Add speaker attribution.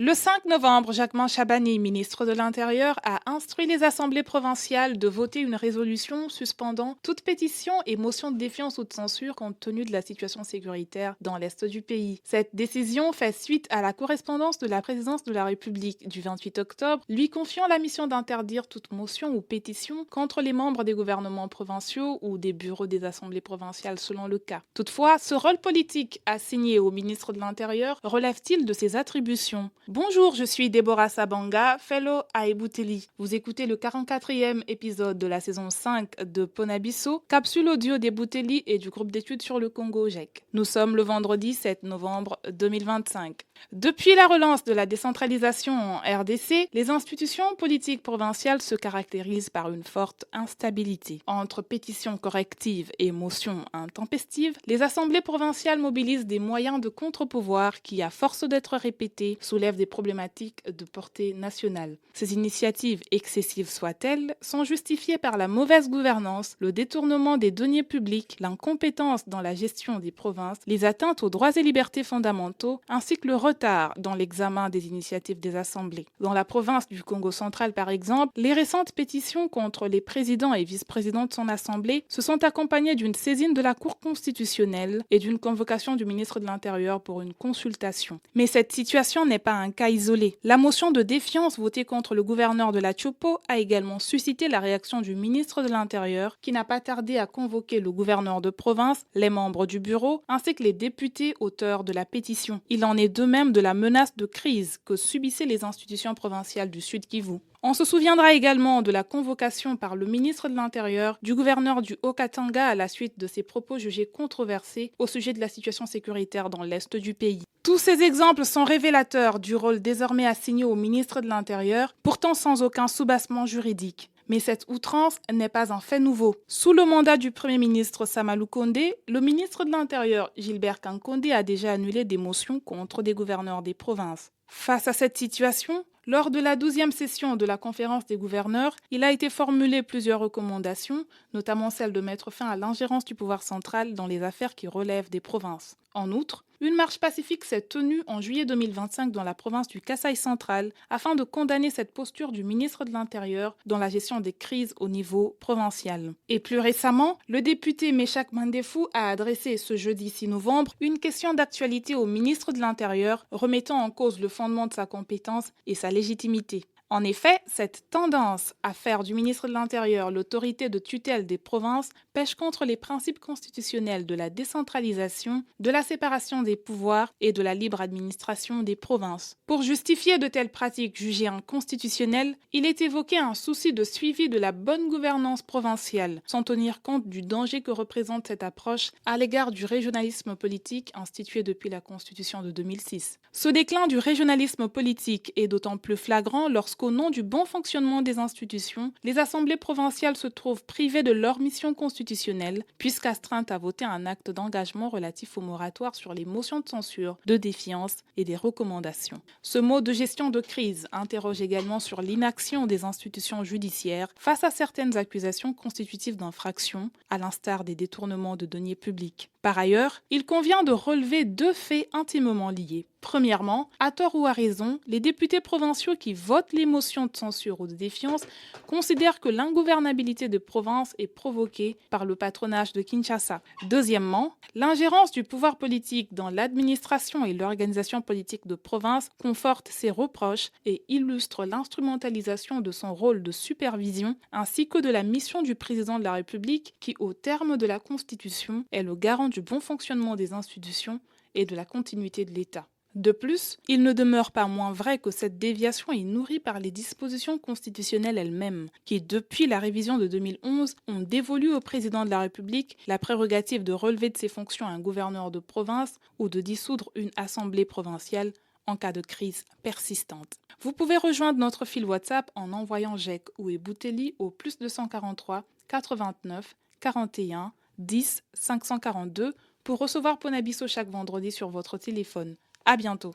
Speaker 1: Le 5 novembre, Jacquemain Chabani, ministre de l'Intérieur, a instruit les assemblées provinciales de voter une résolution suspendant toute pétition et motion de défiance ou de censure compte tenu de la situation sécuritaire dans l'Est du pays. Cette décision fait suite à la correspondance de la présidence de la République du 28 octobre, lui confiant la mission d'interdire toute motion ou pétition contre les membres des gouvernements provinciaux ou des bureaux des assemblées provinciales selon le cas. Toutefois, ce rôle politique assigné au ministre de l'Intérieur relève-t-il de ses attributions? Bonjour, je suis Déborah Sabanga, fellow à Ebouteli. Vous écoutez le 44e épisode de la saison 5 de Ponabiso, capsule audio d'Ebouteli et du groupe d'études sur le Congo GEC. Nous sommes le vendredi 7 novembre 2025. Depuis la relance de la décentralisation en RDC, les institutions politiques provinciales se caractérisent par une forte instabilité. Entre pétitions correctives et motions intempestives, les assemblées provinciales mobilisent des moyens de contre-pouvoir qui, à force d'être répétés, soulèvent des problématiques de portée nationale. Ces initiatives, excessives soient-elles, sont justifiées par la mauvaise gouvernance, le détournement des deniers publics, l'incompétence dans la gestion des provinces, les atteintes aux droits et libertés fondamentaux, ainsi que le retard dans l'examen des initiatives des assemblées. Dans la province du Congo central, par exemple, les récentes pétitions contre les présidents et vice-présidents de son assemblée se sont accompagnées d'une saisine de la Cour constitutionnelle et d'une convocation du ministre de l'Intérieur pour une consultation. Mais cette situation n'est pas un cas isolé. La motion de défiance votée contre le gouverneur de la Tchopo a également suscité la réaction du ministre de l'Intérieur qui n'a pas tardé à convoquer le gouverneur de province, les membres du bureau ainsi que les députés auteurs de la pétition. Il en est de même de la menace de crise que subissaient les institutions provinciales du Sud Kivu. On se souviendra également de la convocation par le ministre de l'Intérieur du gouverneur du Haut-Katanga à la suite de ses propos jugés controversés au sujet de la situation sécuritaire dans l'Est du pays. Tous ces exemples sont révélateurs du rôle désormais assigné au ministre de l'Intérieur, pourtant sans aucun soubassement juridique. Mais cette outrance n'est pas un fait nouveau. Sous le mandat du Premier ministre Samalou Kondé, le ministre de l'Intérieur Gilbert Kankondé a déjà annulé des motions contre des gouverneurs des provinces. Face à cette situation, lors de la 12e session de la conférence des gouverneurs, il a été formulé plusieurs recommandations, notamment celle de mettre fin à l'ingérence du pouvoir central dans les affaires qui relèvent des provinces. En outre, une marche pacifique s'est tenue en juillet 2025 dans la province du Kasaï central afin de condamner cette posture du ministre de l'Intérieur dans la gestion des crises au niveau provincial. Et plus récemment, le député Meshak Mandefou a adressé ce jeudi 6 novembre une question d'actualité au ministre de l'Intérieur remettant en cause le fondement de sa compétence et sa légitimité. En effet, cette tendance à faire du ministre de l'Intérieur l'autorité de tutelle des provinces pèche contre les principes constitutionnels de la décentralisation, de la séparation des pouvoirs et de la libre administration des provinces. Pour justifier de telles pratiques jugées inconstitutionnelles, il est évoqué un souci de suivi de la bonne gouvernance provinciale, sans tenir compte du danger que représente cette approche à l'égard du régionalisme politique institué depuis la Constitution de 2006. Ce déclin du régionalisme politique est d'autant plus flagrant lorsqu'au nom du bon fonctionnement des institutions, les assemblées provinciales se trouvent privées de leur mission constitutionnelle, puisqu'astreintes à voter un acte d'engagement relatif au moratoire sur les motions de censure, de défiance et des recommandations. Ce mot de gestion de crise interroge également sur l'inaction des institutions judiciaires face à certaines accusations constitutives d'infraction, à l'instar des détournements de deniers publics. Par ailleurs, il convient de relever deux faits intimement liés. Premièrement, à tort ou à raison, les députés provinciaux qui votent les motions de censure ou de défiance considèrent que l'ingouvernabilité de province est provoquée par le patronage de Kinshasa. Deuxièmement, l'ingérence du pouvoir politique dans l'administration et l'organisation politique de province conforte ces reproches et illustre l'instrumentalisation de son rôle de supervision ainsi que de la mission du président de la République qui, au terme de la Constitution, est le garant du bon fonctionnement des institutions et de la continuité de l'État. De plus, il ne demeure pas moins vrai que cette déviation est nourrie par les dispositions constitutionnelles elles-mêmes, qui, depuis la révision de 2011, ont dévolu au président de la République la prérogative de relever de ses fonctions un gouverneur de province ou de dissoudre une assemblée provinciale en cas de crise persistante. Vous pouvez rejoindre notre fil WhatsApp en envoyant GEC ou Ebouteli au +243 89 41 10 542 pour recevoir Ponabiso chaque vendredi sur votre téléphone. À bientôt.